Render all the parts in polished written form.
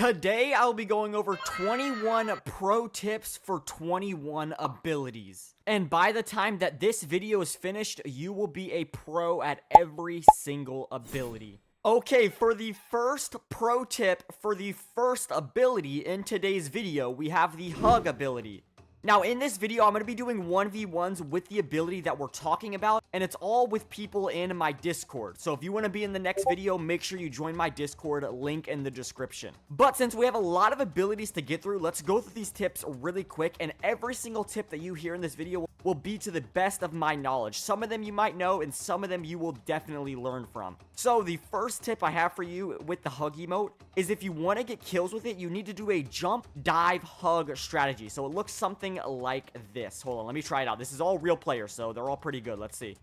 Today, I'll be going over 21 pro tips for 21 abilities. And by the time that this video is finished, you will be a pro at every single ability. Okay, for the first pro tip for the first ability in today's video, we have the hug ability. Now, in this video, I'm going to be doing 1v1s with the ability that we're talking about, and it's all with people in my Discord. So if you want to be in the next video, make sure you join my Discord, link in the description. But since we have a lot of abilities to get through, let's go through these tips really quick, and every single tip that you hear in this video will be to the best of my knowledge. Some of them you might know, and some of them you will definitely learn from. So the first tip I have for you with the hug emote is if you want to get kills with it, you need to do a jump, dive, hug strategy. So it looks something like this. Hold on, let me try it out. This is all real players, so they're all pretty good. Let's see.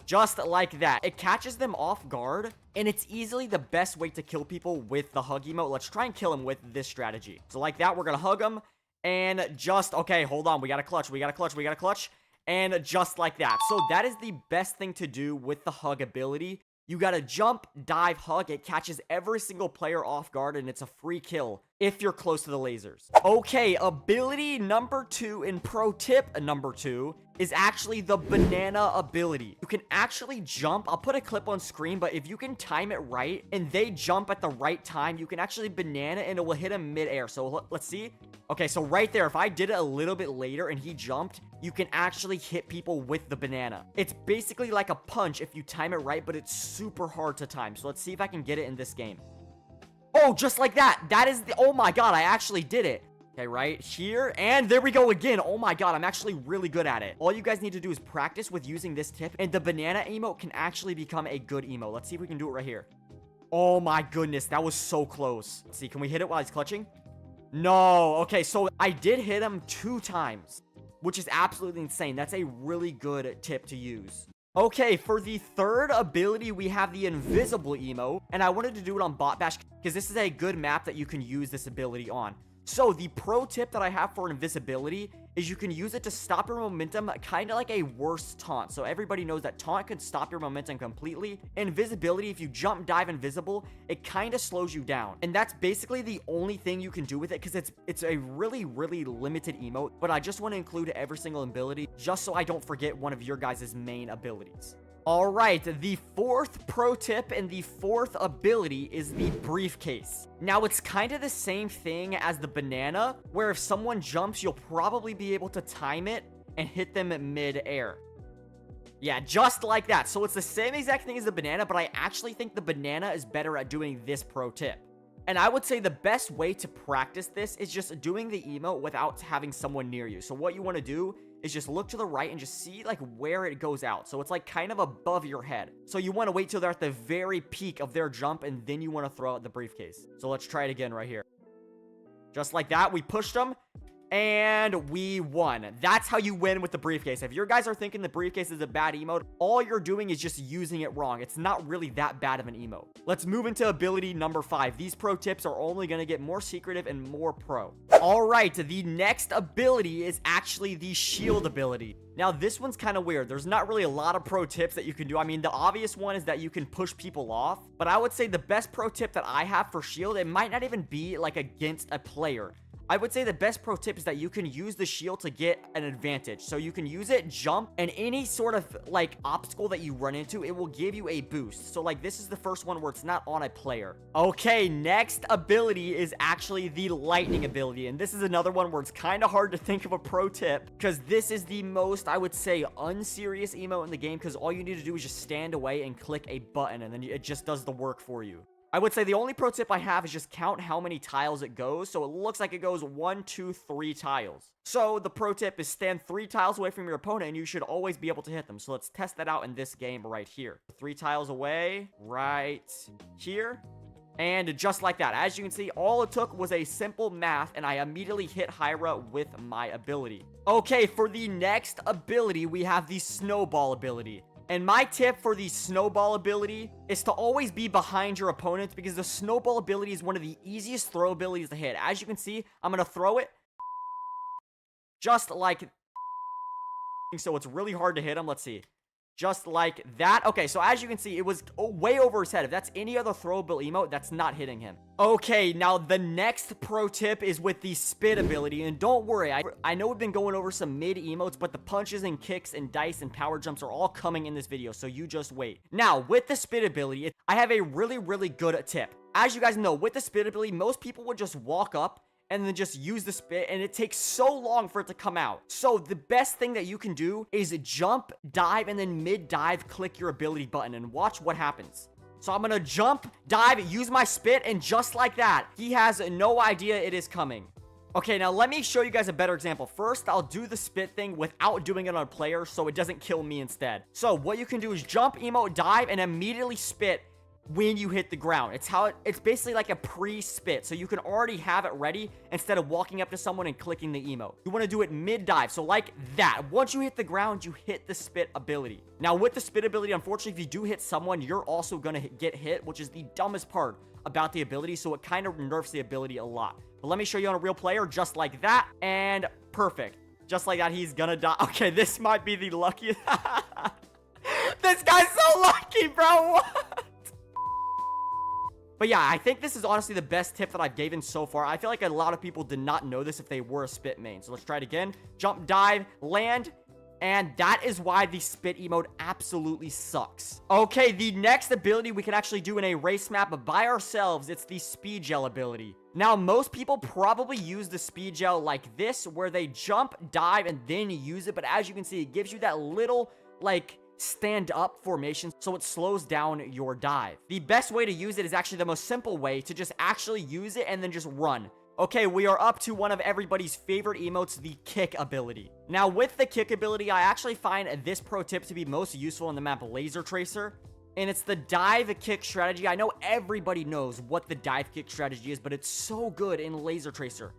Just like that. It catches them off guard, and it's easily the best way to kill people with the hug emote. Let's try and kill them with this strategy. So like that, we're gonna hug them, and just, okay, hold on. We got a clutch. And just like that. So that is the best thing to do with the hug ability. You gotta jump, dive, hug. It catches every single player off guard, and it's a free kill if you're close to the lasers. Okay, ability number 2 and pro tip number 2 is actually the banana ability. You can actually jump. I'll put a clip on screen, but if you can time it right and they jump at the right time, you can actually banana and it will hit him mid-air. So let's see. Okay, so right there, if I did it a little bit later and he jumped, you can actually hit people with the banana. It's basically like a punch if you time it right, but it's super hard to time. So let's see if I can get it in this game. Oh, just like that. That is the... Oh my god, I actually did it. Okay, right here. And there we go again. Oh my god, I'm actually really good at it. All you guys need to do is practice with using this tip, and the banana emote can actually become a good emote. Let's see if we can do it right here. Oh my goodness, that was so close. Let's see, can we hit it while he's clutching? No. Okay, so I did hit him 2 times, which is absolutely insane. That's a really good tip to use. Okay, for the third ability, we have the invisible emote, and I wanted to do it on Bot Bash because this is a good map that you can use this ability on. So the pro tip that I have for invisibility is you can use it to stop your momentum, kind of like a worse taunt. So everybody knows that taunt can stop your momentum completely. Invisibility, if you jump, dive invisible, it kind of slows you down. And that's basically the only thing you can do with it because it's a really, really limited emote. But I just want to include every single ability just so I don't forget one of your guys' main abilities. Alright, the fourth pro tip and the fourth ability is the briefcase. Now, it's kind of the same thing as the banana, where if someone jumps, you'll probably be able to time it and hit them mid-air. Yeah, just like that. So it's the same exact thing as the banana, but I actually think the banana is better at doing this pro tip. And I would say the best way to practice this is just doing the emote without having someone near you. So what you want to do is just look to the right and just see like where it goes out. So it's like kind of above your head. So you want to wait till they're at the very peak of their jump, and then you want to throw out the briefcase. So let's try it again right here. Just like that, we pushed them. And we won. That's how you win with the briefcase. If your guys are thinking the briefcase is a bad emote, all you're doing is just using it wrong. It's not really that bad of an emote. Let's move into ability number 5. These pro tips are only going to get more secretive and more pro. All right, the next ability is actually the shield ability. Now, this one's kind of weird. There's not really a lot of pro tips that you can do. I mean, the obvious one is that you can push people off. But I would say the best pro tip that I have for shield, it might not even be like against a player. I would say the best pro tip is that you can use the shield to get an advantage. So you can use it, jump, and any sort of like obstacle that you run into, it will give you a boost. So like this is the first one where it's not on a player. Okay, next ability is actually the lightning ability. And this is another one where it's kind of hard to think of a pro tip because this is the most, I would say, unserious emote in the game because all you need to do is just stand away and click a button and then it just does the work for you. I would say the only pro tip I have is just count how many tiles it goes. So it looks like it goes 1, 2, 3 tiles. So the pro tip is stand 3 tiles away from your opponent and you should always be able to hit them. So let's test that out in this game right here. 3 tiles away right here. And just like that, as you can see, all it took was a simple math and I immediately hit Hyra with my ability. Okay, for the next ability, we have the snowball ability. And my tip for the snowball ability is to always be behind your opponents because the snowball ability is one of the easiest throw abilities to hit. As you can see, I'm going to throw it just like so. It's really hard to hit him. Let's see. Just like that. Okay, so as you can see, it was way over his head. If that's any other throwable emote, that's not hitting him. Okay, now the next pro tip is with the spit ability. And don't worry, I know we've been going over some mid emotes, but the punches and kicks and dice and power jumps are all coming in this video, so you just wait. Now, with the spit ability, I have a really, really good tip. As you guys know, with the spit ability, most people would just walk up and then just use the spit, and it takes so long for it to come out. So the best thing that you can do is jump, dive, and then mid-dive, click your ability button, and watch what happens. So I'm gonna jump, dive, use my spit, and just like that, he has no idea it is coming. Okay, now let me show you guys a better example. First, I'll do the spit thing without doing it on a player so it doesn't kill me instead. So what you can do is jump, emote, dive, and immediately spit when you hit the ground. It's basically like a pre-spit, so you can already have it ready instead of walking up to someone and clicking the emote. You want to do it mid-dive, so like that. Once you hit the ground, you hit the spit ability. Now with the spit ability, unfortunately, if you do hit someone, you're also gonna get hit, which is the dumbest part about the ability, so it kind of nerfs the ability a lot. But let me show you on a real player, just like that, and perfect. Just like that, he's gonna die. Okay, this might be the luckiest. This guy's so lucky, bro. What? But yeah, I think this is honestly the best tip that I've given so far. I feel like a lot of people did not know this if they were a spit main. So let's try it again. Jump, dive, land. And that is why the spit emote absolutely sucks. Okay, the next ability we can actually do in a race map by ourselves, it's the speed gel ability. Now, most people probably use the speed gel like this, where they jump, dive, and then use it. But as you can see, it gives you that little, like, stand up formation, so it slows down your dive. The best way to use it is actually the most simple way, to just actually use it and then just run. Okay, we are up to one of everybody's favorite emotes, the kick ability. Now with the kick ability, I actually find this pro tip to be most useful in the map Laser Tracer, and it's the dive kick strategy. I know everybody knows what the dive kick strategy is, but it's so good in Laser Tracer.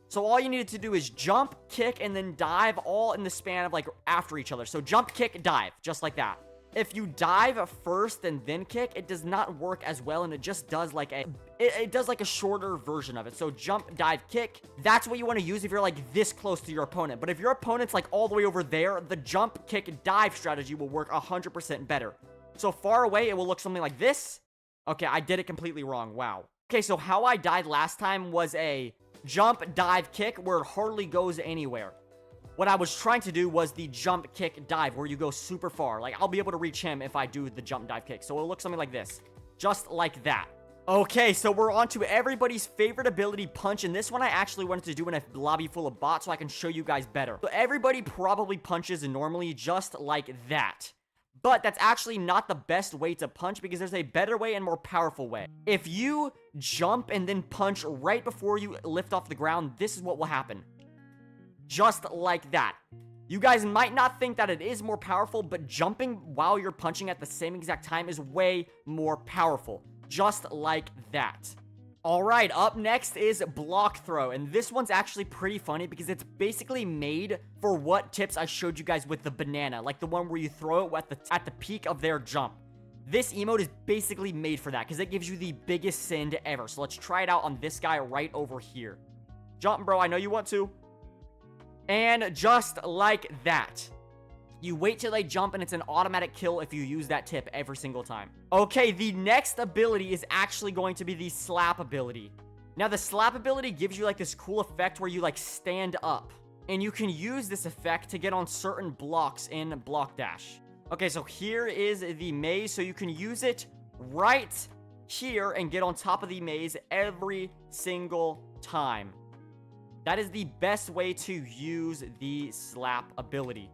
So all you needed to do is jump, kick, and then dive all in the span of like after each other. So jump, kick, dive, just like that. If you dive first and then kick, it does not work as well, and it just does like it does like a shorter version of it. So jump, dive, kick, that's what you want to use if you're like this close to your opponent. But if your opponent's like all the way over there, the jump, kick, dive strategy will work 100% better. So far away, it will look something like this. Okay, I did it completely wrong. Wow. Okay, so how I died last time was a jump, dive, kick, where it hardly goes anywhere. What I was trying to do was the jump, kick, dive, where you go super far. Like, I'll be able to reach him if I do the jump, dive, kick. So it'll look something like this. Just like that. Okay, so we're on to everybody's favorite ability, punch. And this one I actually wanted to do in a lobby full of bots so I can show you guys better. So everybody probably punches normally just like that. But that's actually not the best way to punch, because there's a better way and more powerful way. If you jump and then punch right before you lift off the ground, this is what will happen. Just like that. You guys might not think that it is more powerful, but jumping while you're punching at the same exact time is way more powerful. Just like that. Alright, up next is block throw, and this one's actually pretty funny because it's basically made for what tips I showed you guys with the banana, like the one where you throw it at the peak of their jump. This emote is basically made for that because it gives you the biggest send ever. So let's try it out on this guy right over here. Jump, bro, I know you want to. And just like that. You wait till they jump, and it's an automatic kill if you use that tip every single time. Okay, the next ability is actually going to be the slap ability. Now, the slap ability gives you like this cool effect where you like stand up. And you can use this effect to get on certain blocks in Block Dash. Okay, so here is the maze. So you can use it right here and get on top of the maze every single time. That is the best way to use the slap ability.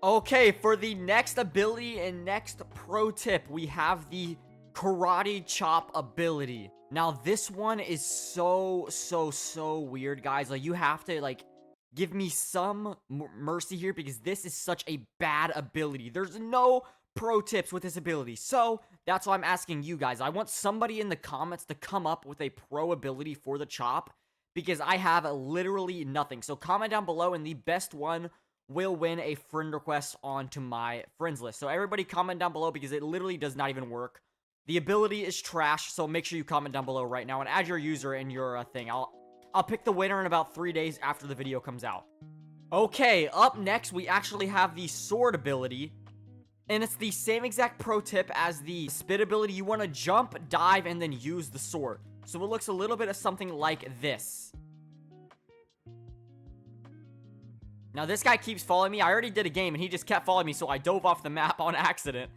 Okay, for the next ability and next pro tip, we have the karate chop ability. Now, this one is so weird, guys. Like, you have to, like, give me some mercy here because this is such a bad ability. There's no pro tips with this ability. So, that's why I'm asking you guys. I want somebody in the comments to come up with a pro ability for the chop because I have literally nothing. So, comment down below, and the best one will win a friend request onto my friends list. So everybody comment down below because it literally does not even work. The ability is trash, so make sure you comment down below right now and add your user in your thing. I'll pick the winner in about 3 days after the video comes out. Okay, up next we actually have the sword ability. And it's the same exact pro tip as the spit ability. You want to jump, dive, and then use the sword. So it looks a little bit of something like this. Now this guy keeps following me. I already did a game and he just kept following me, so I dove off the map on accident.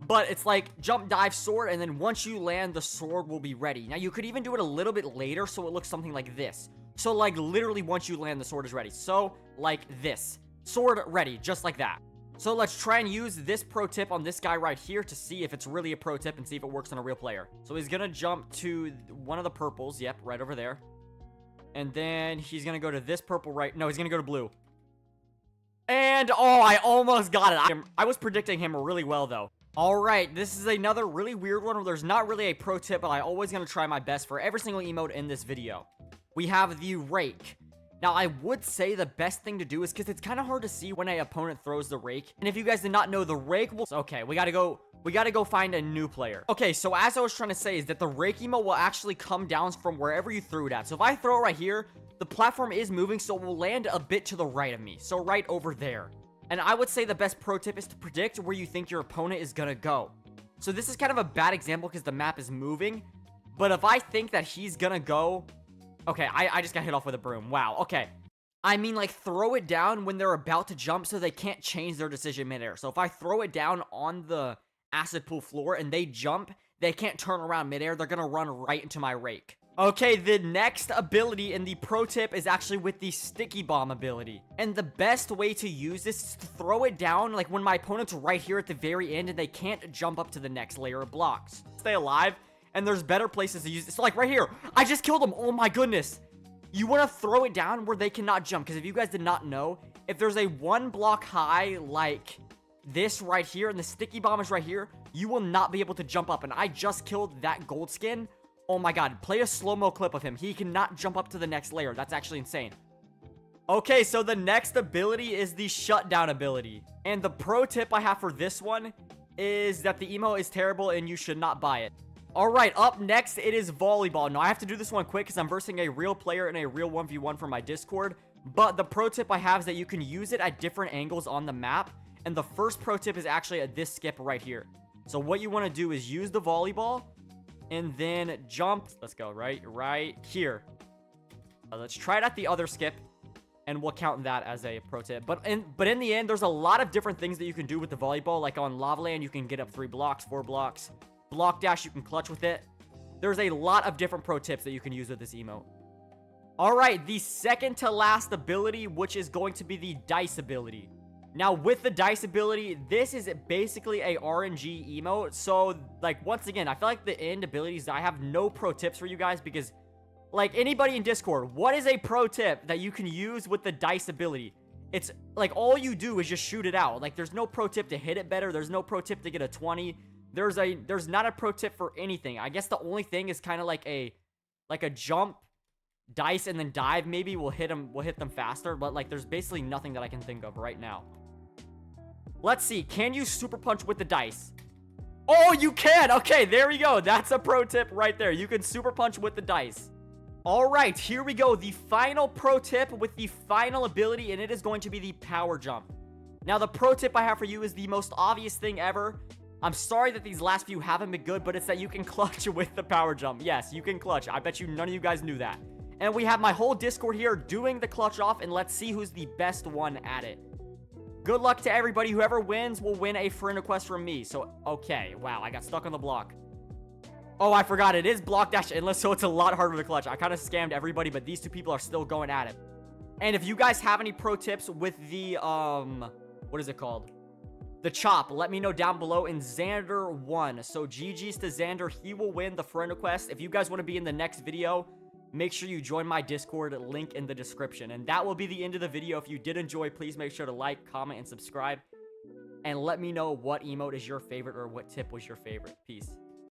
But it's like jump, dive, sword, and then once you land, the sword will be ready. Now you could even do it a little bit later, so it looks something like this. So like literally once you land, the sword is ready. So like this. Sword ready, just like that. So let's try and use this pro tip on this guy right here to see if it's really a pro tip and see if it works on a real player. So he's gonna jump to one of the purples. Yep, right over there. And then he's gonna go to this purple right. No, he's gonna go to blue. And, oh, I almost got it. I was predicting him really well, though. All right, this is another really weird one where there's not really a pro tip, but I'm always going to try my best for every single emote in this video. We have the rake. Now, I would say the best thing to do is because it's kind of hard to see when an opponent throws the rake. And if you guys did not know, the rake will... Okay, we gotta go find a new player. Okay, so as I was trying to say is that the rake emote will actually come down from wherever you threw it at. So if I throw it right here, the platform is moving, so it will land a bit to the right of me. So right over there. And I would say the best pro tip is to predict where you think your opponent is gonna go. So this is kind of a bad example because the map is moving. But if I think that he's gonna go... Okay, I just got hit off with a broom. Wow, okay. I mean, like, throw it down when they're about to jump so they can't change their decision midair. So if I throw it down on the acid pool floor and they jump, they can't turn around midair. They're gonna run right into my rake. Okay, the next ability in the pro tip is actually with the sticky bomb ability. And the best way to use this is to throw it down, like, when my opponent's right here at the very end and they can't jump up to the next layer of blocks. Stay alive, and there's better places to use it. So, like, right here, I just killed him. Oh, my goodness. You want to throw it down where they cannot jump, because if you guys did not know, if there's a one block high, like this right here, and the sticky bomb is right here, you will not be able to jump up. And I just killed that gold skin. Oh my god, play a slow-mo clip of him. He cannot jump up to the next layer. That's actually insane. Okay, so the next ability is the shutdown ability. And the pro tip I have for this one is that the emo is terrible and you should not buy it. Alright, up next, it is volleyball. Now, I have to do this one quick because I'm versing a real player in a real 1v1 from my Discord. But the pro tip I have is that you can use it at different angles on the map. And the first pro tip is actually at this skip right here. So what you want to do is use the volleyball and then jump. Let's go right here. Let's try it at the other skip, and we'll count that as a pro tip. But in the end, there's a lot of different things that you can do with the volleyball. Like on Lava Land, you can get up 3 blocks, 4 blocks. Block dash, you can clutch with it. There's a lot of different pro tips that you can use with this emote. Alright, the second to last ability, which is going to be the dice ability. Now, with the dice ability, this is basically a RNG emote. So, like, once again, I feel like the end abilities, I have no pro tips for you guys because, like, anybody in Discord, what is a pro tip that you can use with the dice ability? It's, like, all you do is just shoot it out. Like, there's no pro tip to hit it better. There's no pro tip to get a 20. There's not a pro tip for anything. I guess the only thing is kind of like a jump, dice, and then dive maybe will hit them faster. But, like, there's basically nothing that I can think of right now. Let's see. Can you super punch with the dice? Oh, you can. Okay, there we go. That's a pro tip right there. You can super punch with the dice. All right, here we go. The final pro tip with the final ability, and it is going to be the power jump. Now, the pro tip I have for you is the most obvious thing ever. I'm sorry that these last few haven't been good, but it's that you can clutch with the power jump. Yes, you can clutch. I bet you none of you guys knew that. And we have my whole Discord here doing the clutch off, and let's see who's the best one at it. Good luck to everybody. Whoever wins will win a friend request from me. So, okay. Wow, I got stuck on the block. Oh, I forgot. It is block dash endless, so it's a lot harder to clutch. I kind of scammed everybody, but these two people are still going at it. And if you guys have any pro tips with the, what is it called? The chop, let me know down below. And Xander won. So, GG's to Xander. He will win the friend request. If you guys want to be in the next video, make sure you join my Discord, link in the description. And that will be the end of the video. If you did enjoy, please make sure to like, comment, and subscribe. And let me know what emote is your favorite or what tip was your favorite. Peace.